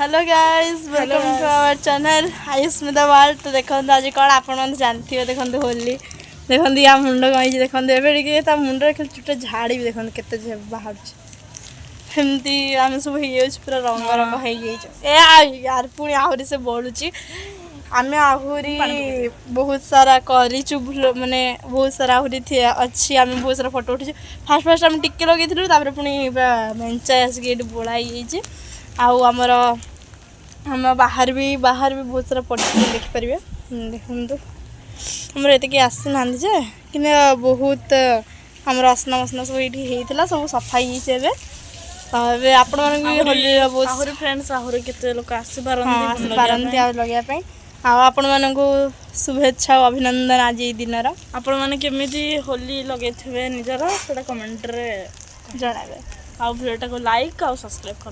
Hello guys welcome to our channel Ayushmita world. तो देखो आज कौन आप जानते हो देखो होली देखो या मुंड कहीं देखो ए मुंड चुटा झाड़ी भी देखो के बाहर एमती आम सब पूरा रंग रंग हो यार पुणी आहरी से बढ़ुची आम आहरी बहुत सारा करूँ माने बहुत सारा आहरी अच्छी आम बहुत सारा फोटो उठी फास्ट फास्ट आम टिके लगे पुणी मेंचाए आसिक बोलाई आमर आम बाहर भी बहुत सारा पड़ी देखिपारे देखु आमर एत आसी ना जे कि बहुत आमर असना मसना सब ये सब सफाई होवे आपण मानक होली बहुत फ्रेंड्स आहरी केते लोक आसी पारंती लगे आपण मानक शुभेच्छा और अभिनंदन आज ये दिन आपण माने केमिति होली लगे निजर सेटा कमेंट रे जणावे आ वीडियो को लाइक और सब्सक्राइब कर।